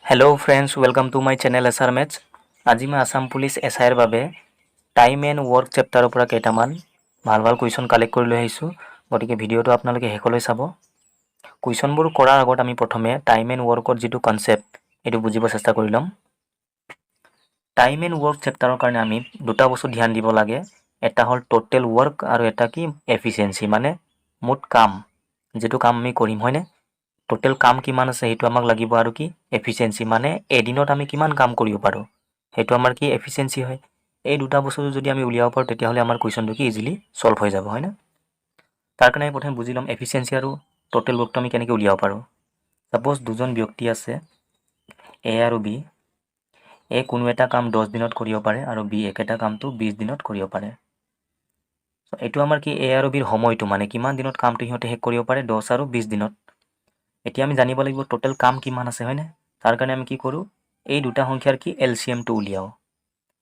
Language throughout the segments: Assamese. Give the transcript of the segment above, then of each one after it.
Hello friends, welcome to my channel SR maths. आज मैं आसाम पुलिस एसआईर বাবে टाइम एंड वर्क चैप्टाৰৰ পৰা কেইটামান ভাল কুৱেশ্যন কালেক্ট কৰি লৈ আহিছোঁ। গতিকে ভিডিঅ'টো আপোনালোকে শেষলৈ চাব। কুৱেশ্যনবোৰ কৰাৰ আগত আমি প্ৰথমে টাইম এণ্ড ৱৰ্কৰ যিটো কনচেপ্ট এইটো বুজিব চেষ্টা কৰি ল'ম। টাইম এণ্ড ৱৰ্ক চেপ্টাৰৰ কাৰণে আমি দুটা বস্তু ধ্যান দিব লাগে। এটা হ'ল টোটেল ৱৰ্ক আৰু এটা কি এফিচিয়েঞ্চি, মানে মুঠ কাম, যিটো কাম আমি কৰিম, হয়নে? টোটেল কাম কিমান আছে সেইটো আমাক লাগিব, আৰু কি এফিচিয়েঞ্চি, মানে এদিনত আমি কিমান কাম কৰিব পাৰোঁ সেইটো আমাৰ কি এফিচিয়েঞ্চি হয়। এই দুটা বস্তু যদি আমি উলিয়াব পাৰোঁ তেতিয়াহ'লে আমাৰ কুৱেশ্যনটো কি ইজিলি সলভ হৈ যাব, হয়নে? তাৰ কাৰণে আমি প্ৰথমে বুজি ল'ম এফিচিয়েঞ্চি আৰু টোটেল ৱৰ্কটো আমি কেনেকৈ উলিয়াব পাৰোঁ। ছাপ'জ দুজন ব্যক্তি আছে এ আৰু বি। এ কোনো এটা কাম 10 দিনত কৰিব পাৰে আৰু বি একেটা কামটো 20 দিনত কৰিব পাৰে। এইটো আমাৰ কি এ আৰু বিৰ সময়টো, মানে কিমান দিনত কামটো সিহঁতে শেষ কৰিব পাৰে, 10 আৰু 20 দিনত। এতিয়া আমি জানিব লাগিব টোটেল কাম কিমান আছে, হয়নে? তাৰ কাৰণে আমি কি কৰোঁ, এই দুটা সংখ্যাৰ কি এলচিএমটো উলিয়াওঁ,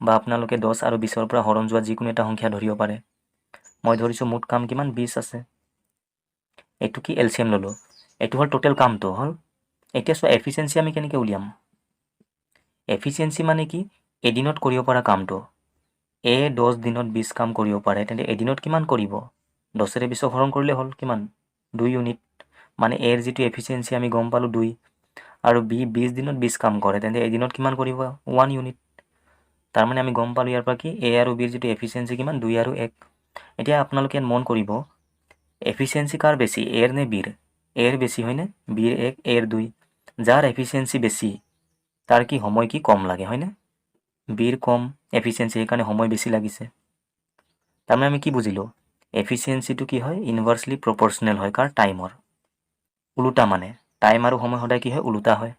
বা আপোনালোকে 10 আৰু 20ৰ পৰা হৰণ যোৱা যিকোনো এটা সংখ্যা ধৰিব পাৰে। মই ধৰিছোঁ মুঠ কাম কিমান 20 আছে, এইটো কি এলচিএম ল'লোঁ। এইটো হ'ল টোটেল কামটো হ'ল। এতিয়া চোৱা এফিচিয়েঞ্চি আমি কেনেকৈ উলিয়াম। এফিচিয়েঞ্চি মানে কি এদিনত কৰিব পৰা কামটো। এ 10 দিনত 20 কাম কৰিব পাৰে, তেন্তে এদিনত কিমান কৰিব, 10ৰে 20ক হৰণ কৰিলে হ'ল কিমান 2 ইউনিট, মানে এৰ যিটো এফিচিয়েঞ্চি আমি গম পালোঁ 2, আৰু বি 20 দিনত 20 কাম কৰে, তেন্তে এদিনত কিমান কৰিব 1 ইউনিট। তাৰমানে আমি গম পালোঁ ইয়াৰ পৰা কি এ আৰু বিৰ যিটো এফিচিয়েঞ্চি কিমান 2 আৰু 1। এতিয়া আপোনালোকে মন কৰিব এফিচিয়েঞ্চি কাৰ বেছি, এৰ নে বিৰ? এৰ বেছি, হয়নে? বিৰ 1 এৰ 2। যাৰ এফিচিয়েঞ্চি বেছি তাৰ কি সময় কি কম লাগে, হয়নে? বিৰ কম এফিচিয়েঞ্চি, সেইকাৰণে সময় বেছি লাগিছে। তাৰমানে আমি কি বুজিলোঁ, এফিচিয়েঞ্চিটো কি হয় ইনভাৰ্চলি প্ৰপৰ্চনেল হয় কাৰ টাইমৰ। ওলোটা, মানে টাইম আৰু সময় সদায় কি হয় ওলোটা হয়।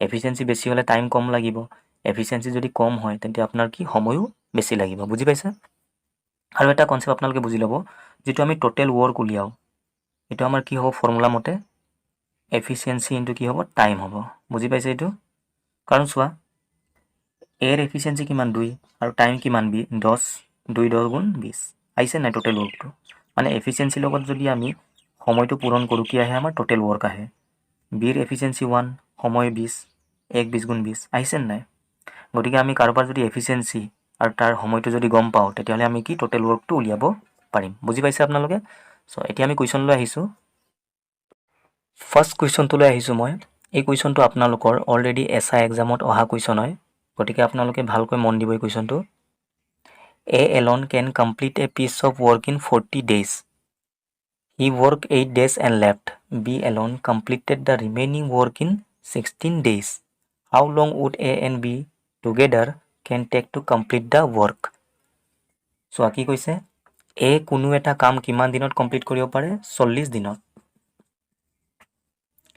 এফিচিয়েঞ্চি বেছি হ'লে টাইম কম লাগিব, এফিচিয়েঞ্চি যদি কম হয় তেন্তে আপোনাৰ কি সময়ো বেছি লাগিব। বুজি পাইছে? আৰু এটা কনচেপ্ট আপোনালোকে বুজি ল'ব, যিটো আমি টোটেল ৱৰ্ক উলিয়াওঁ এইটো আমাৰ কি হ'ব ফৰ্মুলা মতে এফিচিয়েঞ্চি ইনটু কি হ'ব টাইম হ'ব। বুজি পাইছে এইটো? কাৰণ চোৱা এৰ এফিচিয়েঞ্চি কিমান 2 আৰু টাইম কিমান 10, 2 10 গুণ 20 আহিছে নাই টোটেল ৱৰ্কটো। মানে এফিচিয়েঞ্চিৰ লগত যদি আমি সময়টো পূৰণ কৰোঁ কি আহে আমাৰ টোটেল ৱৰ্ক আহে। বিৰ এফিচিয়েঞ্চি 1, সময় 20, 1 20 গুণ 20 আহিছে নাই। গতিকে আমি কাৰোবাৰ যদি এফিচিয়েঞ্চি আৰু তাৰ সময়টো যদি গম পাওঁ তেতিয়াহ'লে আমি কি টোটেল ৱৰ্কটো উলিয়াব পাৰিম। বুজি পাইছে আপোনালোকে? চ' এতিয়া আমি কুৱেশ্যনলৈ আহিছোঁ। ফাৰ্ষ্ট কুৱেশ্যনটোলৈ আহিছোঁ মই। এই কুৱেশ্যনটো আপোনালোকৰ অলৰেডি এছআই এক্সামত অহা কুৱেশ্যন হয়, গতিকে আপোনালোকে ভালকৈ মন দিব এই কুৱেশ্যনটো। A Allen can complete a piece of work in 40 days. He worked 8 days and left. B alone completed the remaining work in 16 days. How long would A and B together can take to complete the work? So কি কৈছে, এ কোনো এটা কাম কিমান দিনত কমপ্লিট কৰিব পাৰে 40 দিনত।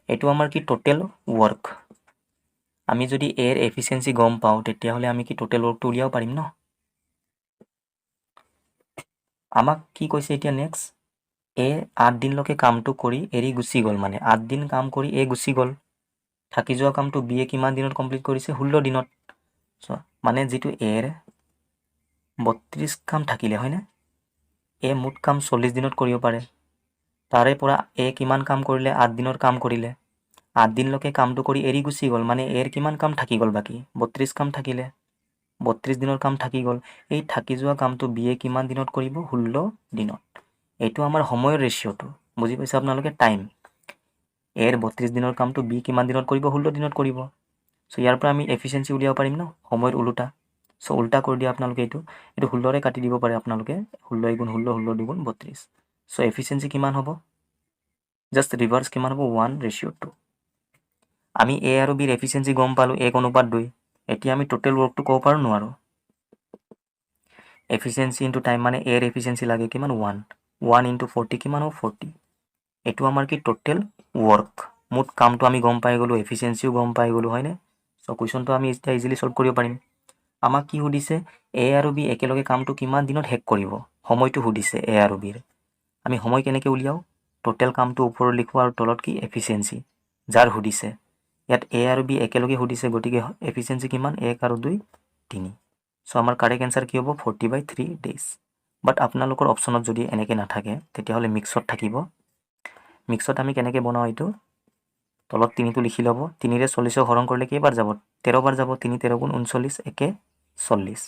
এইটো আমাৰ কি টোটেল ৱৰ্ক। আমি যদি এৰ এফিচিয়েঞ্চি গম পাওঁ তেতিয়াহ'লে আমি কি টোটেল ৱৰ্কটো উলিয়াব পাৰিম ন। আমাক কি কৈছে এতিয়া নেক্সট, এ 8 দিনলৈকে কামটো কৰি এৰি গুচি গ'ল, মানে 8 দিন কাম কৰি এ গুচি গ'ল। থাকি যোৱা কামটো বিয়ে কিমান দিনত কমপ্লিট কৰিছে 16 দিনত। চ' মানে যিটো এৰ 32 কাম থাকিলে, হয়নে? এ মুঠ কাম 40 দিনত কৰিব পাৰে, তাৰে পৰা এ কিমান কাম কৰিলে 8 দিনৰ কাম কৰিলে। 8 দিনলৈকে কামটো কৰি এৰি গুচি গ'ল, মানে এৰ কিমান কাম থাকি গ'ল বাকী 32 কাম থাকিলে, 32 দিনৰ কাম থাকি গ'ল। এই থাকি যোৱা কামটো বিয়ে কিমান দিনত কৰিব 16 দিনত। এইটো আমাৰ সময়ৰ ৰেচিঅ'টো। বুজি পাইছে আপোনালোকে? টাইম এৰ 32 দিনৰ কামটো বি কিমান দিনত কৰিব 16 দিনত কৰিব। চ' ইয়াৰ পৰা আমি এফিচিয়েঞ্চি উলিয়াব পাৰিম ন, সময়ৰ ওলোটা। চ' উল্টা কৰি দিয়া আপোনালোকে এইটো 16ৰে কাটি দিব পাৰে আপোনালোকে, 16 গুণ 16, 16 দুগুণ 32। চ' এফিচিয়েঞ্চি কিমান হ'ব, জাষ্ট ৰিভাৰ্চ কিমান হ'ব 1:2। আমি এ আৰু বিৰ এফিচিয়েঞ্চি গম পালোঁ 1:2। এতিয়া আমি টোটেল ৱৰ্কটো ক'ব পাৰোঁ নোৱাৰোঁ। এফিচিয়েঞ্চি ইনটু টাইম, মানে এৰ এফিচিয়েঞ্চি লাগে কিমান 1 ইনটু 40 কিমান হ'ব 40। এইটো আমাৰ কি টোটেল ৱৰ্ক। মুঠ কামটো আমি গম পাই গ'লোঁ, এফিচিয়েঞ্চিও গম পাই গ'লোঁ, হয়নে? চ' কুৱেশ্যনটো আমি এতিয়া ইজিলি সলভ কৰিব পাৰিম। আমাক কি সুধিছে, এ আৰু বি একেলগে কামটো কিমান দিনত শেষ কৰিব, সময়টো সুধিছে এ আৰু বিৰ। আমি সময় কেনেকৈ উলিয়াওঁ, টোটেল কামটো ওপৰত লিখোঁ আৰু তলত কি এফিচিয়েঞ্চি যাৰ সুধিছে। ইয়াত এ আৰু বি একেলগে সুধিছে, গতিকে এফিচিয়েঞ্চি কিমান 1 আৰু 2 3। চ' আমাৰ কাৰেক্ট এনচাৰ কি হ'ব 40/3 days। বাট আপোনালোকৰ অপশ্যনত যদি এনেকৈ নাথাকে তেতিয়াহ'লে মিক্সত থাকিব। মিক্সত আমি কেনেকৈ বনাওঁ এইটো, তলত 3টো লিখি ল'ব 3ৰে 40ক হৰণ কৰিলে কেইবাৰ যাব 13 বাৰ যাব 3 13 গুণ 39 একে 40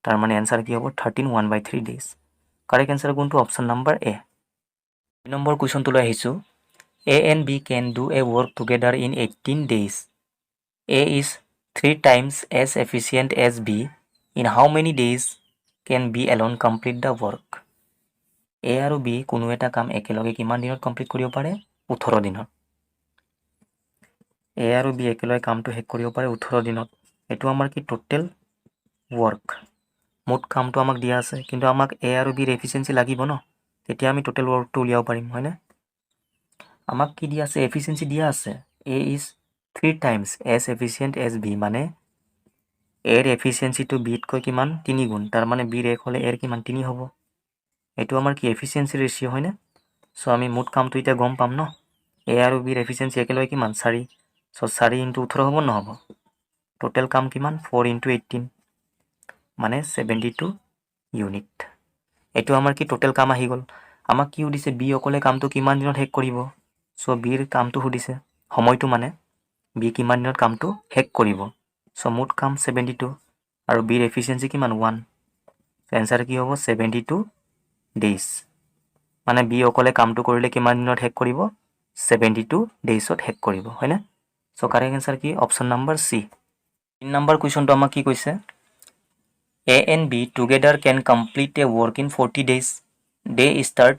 তাৰ মানে এনসাৰ কি হ'ব 13 1/3 ডেজ কাৰেক্ট এনসাৰ কোনটো অপচন নাম্বাৰ এ 2 নম্বৰ কুৱেশ্যনটো লৈ আহিছো A and B can do a work together in 18 days A is 3 times as efficient as B in how many days can B alone complete the work A আৰু B কোনো এটা কাম একেলগে কিমান দিনত কমপ্লিট কৰিব পাৰে 18 দিনত A আৰু B একেলগে কামটো শেষ কৰিব পাৰে 18 দিনত এটো আমাৰ কি টোটাল ওয়াৰ্ক মোট কামটো আমাক দিয়া আছে কিন্তু আমাক A আৰু B ৰ এফিচিয়েন্সি লাগিব ন তেতিয়া আমি টোটাল ওয়াৰ্কটো উলিয়াব পাৰিম হয়নে আমাক কি দিয়া আছে এফিচিয়েন্সি দিয়া আছে A is 3 times as efficient as B মানে A ৰ এফিচিয়েন্সিটো B তকৈ কিমান 3 গুণ তাৰ মানে B ৰ 1 হলে A ৰ কিমান 3 হ'ব এটো আমাৰ কি এফিচিয়েন্সি ৰেশিও হয়নে সো আমি মোট কামটো এটা গম পাম ন A আৰু B ৰ এফিচিয়েন্সি একেলগে কিমান 4 সো 4 * 18 হ'ব নহব টোটাল কাম কিমান 4 * 18 মানে 72 ইউনিট এটো আমাৰ কি টোটাল কাম আহি গল আমাক কি উদিছে B অকলে কামটো কিমান দিনত শেষ কৰিব সো B ৰ কামটো উদিছে সময়টো মানে B কিমান দিনত কামটো শেষ কৰিব সো মোট কাম 72 আৰু B ৰ এফিচিয়েন্সি কিমান 1 এনসাৰ কি হ'ব 72 ডেজ মানে B অকলে কামটো কৰিলে কিমান দিনত শেষ কৰিব 72 ডেজত শেষ কৰিব হয়নে সো কারেক্ট আনসার কি অপশন নাম্বার সি 3 নাম্বার কোয়েশ্চনটো আমাক কি কৈছে A and B together can complete a work in 40 days they start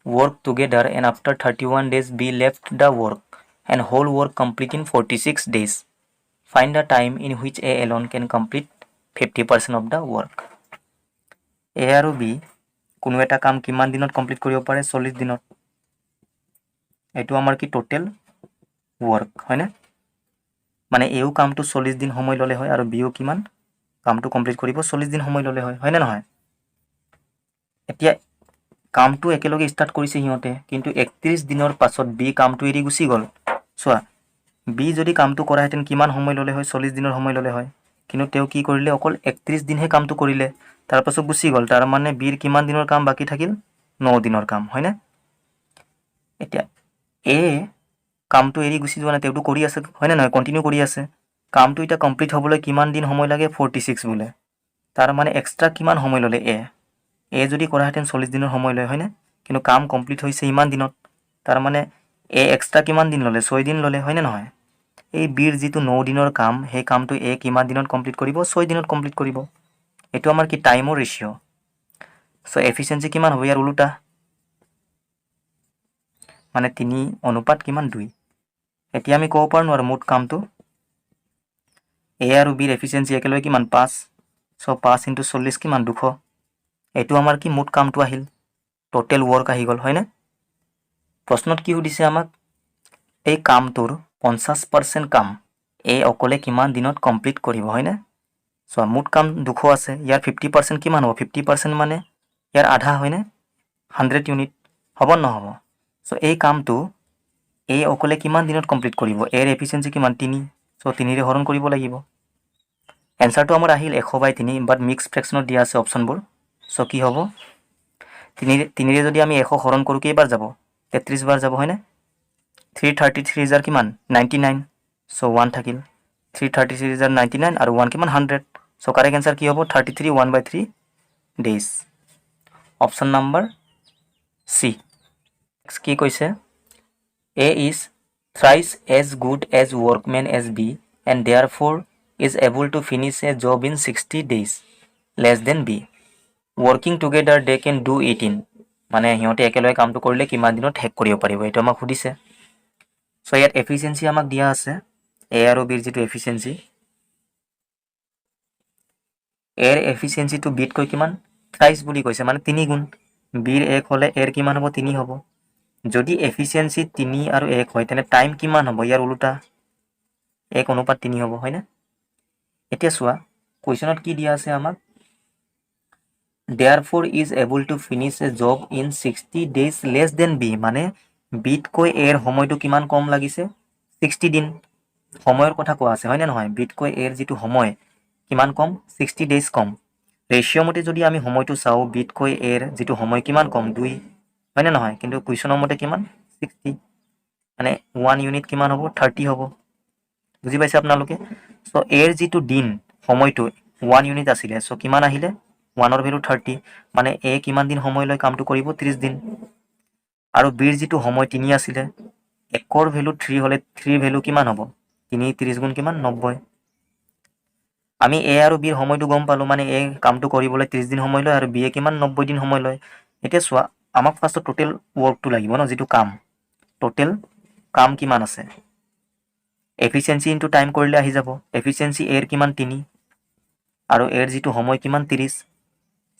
work together and after 31 days B left the work and whole work complete in 46 days find the time in which A alone can complete 50% of the work A আৰু B কোনো এটা কাম কিমান দিনত কমপ্লিট কৰিব পাৰে 40 দিনত এটো আমাৰ কি টোটাল ওয়াৰ্ক হয়নে মানে এও কামটো 40 দিন সময় ললে হয় আৰু বিও কিমান কামটো কমপ্লিট কৰিব 40 দিন সময় ললে হয় হয়নে নহয় এতিয়া কামটো একেলগে স্টার্ট কৰিছে হিয়তে কিন্তু 31 দিনৰ পাছত বি কামটো এৰি গুছি গল সোৱা বি যদি কামটো কৰা হেতেন কিমান সময় ললে হয় 40 দিনৰ সময় ললে হয় কিন্তু তেও কি কৰিলে অকল 31 দিনহে কামটো কৰিলে তাৰ পাছত গুছি গল তাৰ মানে বিৰ কিমান দিনৰ কাম বাকি থাকিল 9 দিনৰ কাম হয়নে এতিয়া এ কামটো এৰি গুছি যোৱা না তেউটো কৰি আছে হয়নে নহয় কন্টিনিউ কৰি আছে কামটো এটা কমপ্লিট হবলৈ কিমান দিন সময় লাগে 46 বুলে তাৰ মানে এক্সট্ৰা কিমান সময় ললে এ যদি কৰা হেতেন 40 দিনৰ সময় লয় হয়নে কিন্তু কাম কমপ্লিট হৈছে ইমান দিনত তাৰ মানে এ এক্সট্ৰা কিমান দিন ললে 6 দিন ললে হয়নে নহয় এই বিৰ যেটো 9 দিনৰ কাম সেই কামটো এ কিমান দিনত কমপ্লিট কৰিব 6 দিনত কমপ্লিট কৰিব এটো আমাৰ কি টাইমৰ ৰেশিও সো এফিচিয়েন্সি কিমান হ'ব ইয়াৰ উল্টা মানে 3 অনুপাত কিমান 2 এতিয়া আমি কব পাৰো আৰু মোট কামটো এ আৰু বিৰ এফিচিয়েন্সি একেলগে কিমান 5 সো 5 * 40 কিমান 200 এটো আমাৰ কি মোট কামটো আহিল টোটাল ওয়াৰ্ক আহি গল হয়নে প্ৰশ্নত কি উদিছে আমাক এই কামটোৰ 50% কাম এ অকলে কিমান দিনত কমপ্লিট কৰিব হয়নে সো মোট কাম 200 আছে ইয়াৰ 50% কিমান হ'ব 50% মানে ইয়াৰ আধা হয়নে 100 ইউনিট হ'ব নহব সো এই কামটো এ অকলে কিমান দিনত কমপ্লিট কৰিব এৰ এফিচিয়েন্সি কিমান 3 সো 3 ৰে হৰণ কৰিব লাগিব এনসাৰটো আমাৰ আহিল 100/3 বাট মিক্স ফ্ৰেকশনত দিয়া আছে অপশনবোৰ সো কি হ'ব 3 ৰে যদি আমি 100 হৰণ কৰো কেইবাৰ যাব 33 বাৰ যাব হয়নে 333 জাৰ কিমান 99 সো 1 থাকিল 333 জাৰ 99 আৰু 1 কিমান 100 সো কারেক্ট आंसर কি হ'ব 33 1/3 ডেজ অপশন নাম্বার সি নেক্সট কি কৈছে A is thrice as good as workman as B and therefore is able to finish a job in 60 days less than B. Working together they can do it in মানে হিয়তে একেলগে কামটো কৰিলে কিমান দিনত শেষ কৰিব পাৰিব এটো আমাক সুধিছে সো ইয়াত এফিচিয়েন্সি আমাক দিয়া আছে এ আৰু বিৰ যেটো এফিচিয়েন্সি এৰ এফিচিয়েন্সি টু বিট কৈ কিমান থ্ৰাইস বুলি কৈছে মানে 3 গুণ বিৰ 1 হলে এৰ কিমান হ'ব 3 হ'ব যদি এফিচিয়েন্সি 3 আৰু 1 হয় তেনে টাইম কিমান হ'ব ইয়াৰ উল্টা 1 অনুপাত 3 হ'ব হয়নে এতিয়া চোৱা কোৱেশ্চনত কি দিয়া আছে আমাক therefore is able to finish a job in 60 days less than B মানে বিট কৈ এৰ সময়টো কিমান কম লাগিছে 60 দিন সময়ৰ কথা কোৱা আছে হয়নে নহয় বিট কৈ এৰ যেটো সময় কিমান কম 60 ডেজ কম ৰেশিও মতে যদি আমি সময়টো চাও বিট কৈ এৰ যেটো সময় কিমান কম 2 হয়নে নহয় কিন্তু কোৱেশ্চনৰ মতে কিমান 60 মানে 1 ইউনিট কিমান হ'ব 30 হ'ব বুজি পাইছে আপোনালোকে সো এৰ যেটো দিন সময়টো 1 ইউনিট আছিলে সো কিমান আহিলে 1 ৰ ভ্যালু 30 মানে এ কিমান দিন সময় লৈ কামটো কৰিব 30 দিন আৰু বিৰ যেটো সময় 3 আছিলে 1 ৰ ভ্যালু 3 হলে 3 ভ্যালু কিমান হ'ব 3 30 গুণ কিমান 90 আমি এ আৰু বিৰ সময়টো গম পালো মানে এ কামটো কৰিবলৈ 30 দিন সময় লয় আৰু বি এ কিমান 90 দিন সময় লয় এতিয়া চোৱা আমাক ফাৰ্স্ট টোটেল ওয়ার্কটো লাগিব ন যেটো কাম টোটেল কাম কিমান আছে এফিচিয়েন্সি ইনটু টাইম কৰিলে আহি যাব এফিচিয়েন্সি এৰ কিমান 3 আৰু এৰ যেটো সময় কিমান 30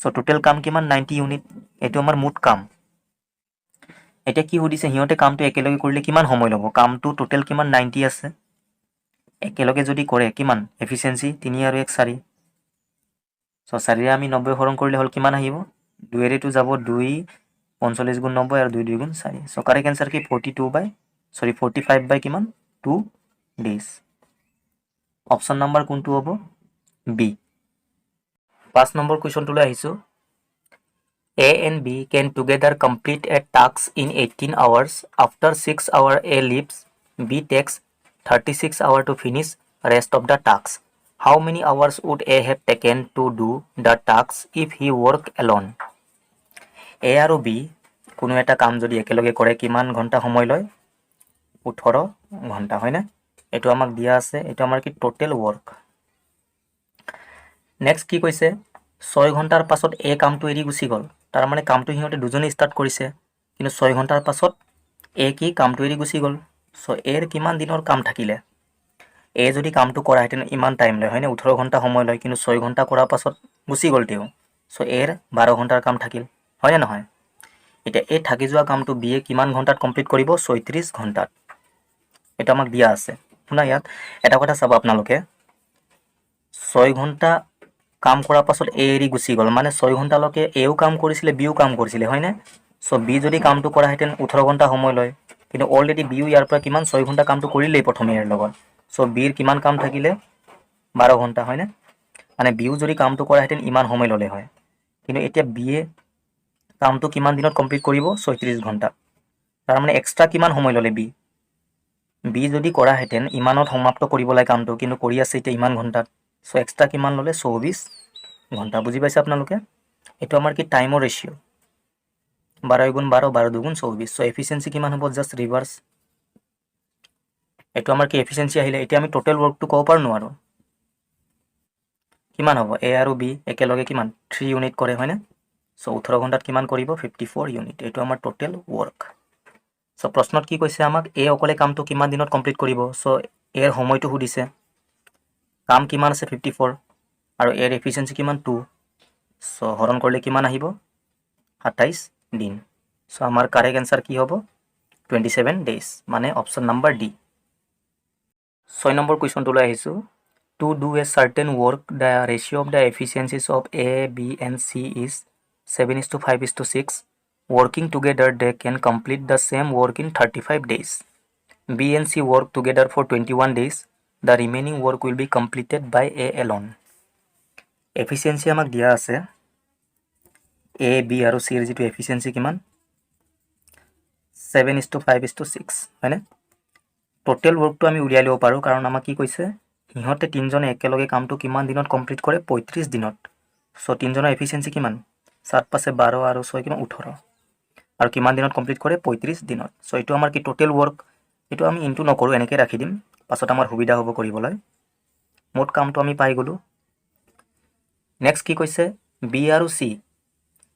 সো টোটেল কাম কিমান 90 ইউনিট এটো আমাৰ মুঠ কাম এতিয়া কি সুধিছে হিয়তে কামটো একেলগে কৰিলে কিমান সময় ল'ব কামটো টোটেল কিমান 90 আছে একেলগে যদি কৰে কিমান এফিচিয়েন্সি 3 আৰু 1 4 সো 4 আমি 90 হৰণ কৰিলে হল কিমান আহিব 2 এৰে তো যাব 2 45 গুণ 90 আৰু 2 2 গুণ 4 সো কারেক্ট आंसर কি 45 বাই কিমান 2 ডেজ অপশন নাম্বার কোনটো হ'ব বি 5 নম্বৰ কোৱেশ্চনটোলৈ আহিছো A and B can together complete a task in 18 hours. After 6 hours A leaves, B takes 36 hours to finish rest of the tasks. How many hours would A have taken to do the tasks if he work alone? A আৰু B কোনো এটা কাম যদি একেলগে কৰে কিমান ঘন্টা সময় লয় 18 ঘন্টা হয় না এটো আমাক দিয়া আছে এটো আমাৰ কি টোটাল ওয়াৰ্ক নেক্সট কি কৈছে 6 ঘন্টাৰ পাছত এ কামটো এৰি গুছি গল তাৰ মানে কামটো হিহঁতে দুজনে স্টাৰ্ট কৰিছে কিন্তু 6 ঘন্টাৰ পাছত এ কি কামটো এৰি গুছি গল সো এৰ কিমান দিনৰ কাম থাকিলে এ যদি কামটো কৰা হেতেন ইমান টাইম লয় হয়নে 18 ঘন্টা সময় লয় কিন্তু 6 ঘন্টা কৰাৰ পাছত গুছি গল তেও সো এৰ 12 ঘন্টাৰ কাম থাকিল হয় না নহয় এটা এ থাকি যোৱা কামটো বি এ কিমান ঘন্টাত কমপ্লিট কৰিব 36 ঘন্টাত এটা আমাক দিয়া আছে শুনা ইয়াত এটা কথা চাব আপোনালোকে 6 ঘন্টা কাম কৰাৰ পাছত এ এৰি গুছি গল মানে 6 ঘন্টা লকে এও কাম কৰিছিলে বিও কাম কৰিছিলে হয় না সো বি যদি কামটো কৰা হেতেন 18 ঘন্টা সময় লয় কিন্তু অলৰেডি বিও ইয়াৰ পৰা কিমান 6 ঘন্টা কামটো কৰিলেই প্ৰথমে এৰ লগত সো বিৰ কিমান কাম থাকিলে 12 ঘন্টা হয় না মানে বিও যদি কামটো কৰা হেতেন ইমান সময় ললে হয় কিন্তু এতিয়া বি এ কামটো কিমান দিনত কমপ্লিট কৰিব 36 ঘন্টা তাৰ মানে এক্সট্ৰা কিমান সময় ললে বি যদি কৰা হেতেন ইমানত সমাপ্ত কৰিব লাগে কামটো কিন্তু কৰি আছে এতিয়া ইমান ঘন্টাত সো এক্সট্ৰা কিমান ললে 24 ঘন্টা বুজি পাইছে আপোনালোকে এটো আমাৰ কি টাইমৰ ৰেশিও 12 গুণ 12 12 দুগুণ 24 সো এফিচিয়েন্সি কিমান হ'ব জাস্ট ৰিভাৰ্স এটো আমাৰ কি এফিচিয়েন্সি আহিলে এতিয়া আমি টোটাল ওয়াৰ্কটো কব পাৰো নোৱাৰো কিমান হ'ব এ আৰু বি একেলগে কিমান 3 ইউনিট কৰে হয়নে সো 18 ঘন্টাত কিমান কৰিব 54 ইউনিট এটো আমাৰ টোটাল ওয়াৰ্ক সো প্ৰশ্নত কি কৈছে আমাক এ অকলে কামটো কিমান দিনত কমপ্লিট কৰিব সো এৰ সময়টো সুধিছে কাম কিমান আছে 54 আৰু এৰ এফিচিয়েন্সি কিমান 2 সো হৰণ কৰিলে কিমান আহিব 27 দিন সো আমাৰ কাৰেক্ট आंसर কি হ'ব 27 ডেজ মানে অপশন নাম্বাৰ ডি 6 নম্বৰ কোৱেশ্চনটোলৈ আহিছো to do a certain work the ratio of the efficiencies of A B and C is 7:5:6 working together they can complete the same work in 35 days B and C work together for 21 days the remaining work will be completed by A alone efficiency আমাক দিয়া আছে A B আৰু C এৰ যেটো efficiency কিমান 7:5:6 হয়নে টোটাল ওয়াৰ্কটো আমি উলিয়াই লব পাৰো কাৰণ আমাক কি কৈছে হিহঁতে তিনজনে একেলগে কামটো কিমান দিনত কমপ্লিট কৰে 35 দিনত সো তিনজনৰ এফিচিয়েন্সি কিমান 7 5 12 আৰু 6 কিমান 18 আৰু কিমান দিনত কমপ্লিট কৰে 35 দিনত সো এটো আমাৰ কি টোটাল ওয়াৰ্ক এটো আমি ইনটু নকৰো এনেকৈ ৰাখি দিম পাছত আমাৰ সুবিধা হ'ব কৰিবলৈ মোট কামটো আমি পাই গলো নেক্সট কি কৈছে বি আৰু সি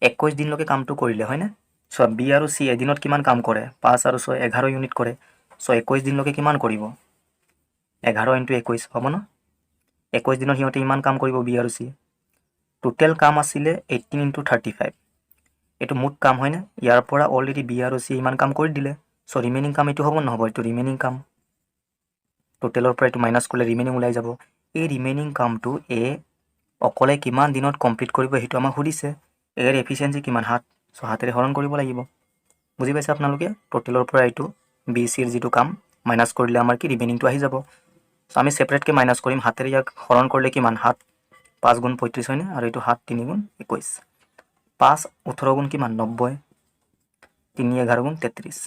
21 দিনলৈকে কামটো কৰিলে হয় না সো বি আৰু সি এদিনত কিমান কাম কৰে 5 আৰু 6 11 ইউনিট কৰে সো 21 দিনলৈকে কিমান কৰিব 11 * 21 হ'ব ন 21 দিনত হিহঁতে ইমান কাম কৰিব বি আৰু সি টোটাল কাম আছিলে 18 * 35 এটো মুঠ কাম হয় না ইয়াৰ পৰা অলৰেডি বি আৰু সি ইমান কাম কৰি দিলে সো ৰিমেইনিং কাম এটো হ'ব নহব এটো ৰিমেইনিং কাম টোটালৰ পৰা এটো মাইনাস কৰিলে ৰিমেইনিং ওলাই যাব এই ৰিমেইনিং কামটো এ অকলে কিমান দিনত কমপ্লিট কৰিব হেতু আমাক সুধিছে এৰ এফিচিয়েন্সি কিমান 7 সো 7 ৰে হৰণ কৰিব লাগিব বুজি পাইছে আপোনালোকে টোটালৰ পৰা এটো বি সি এৰ যেটো কাম মাইনাস কৰিলে আমাৰ কি ৰিমেইনিংটো আহি যাব সো আমি সেপাৰেট কে মাইনাস কৰিম 7 ৰে ইয়াক হৰণ কৰিলে কিমান 7 5 গুণ 35 হয় না আৰু এটো 7 3 গুণ 21 5 18 গুণ কিমান 90 3 11 গুণ 33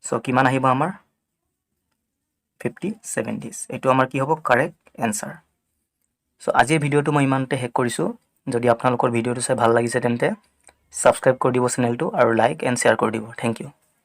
সো কিমান আহিব আমাৰ 57 days এটো আমাৰ কি হ'ব কাৰেক্ট आंसर সো আজিৰ ভিডিওটো মই ইমানতে শেষ কৰিছো যদি আপোনালোকৰ ভিডিওটো চাই ভাল লাগিছে তেন্তে সাবস্ক্ৰাইব কৰি দিব চেনেলটো আৰু লাইক এণ্ড শেয়াৰ কৰি দিব থ্যাংক ইউ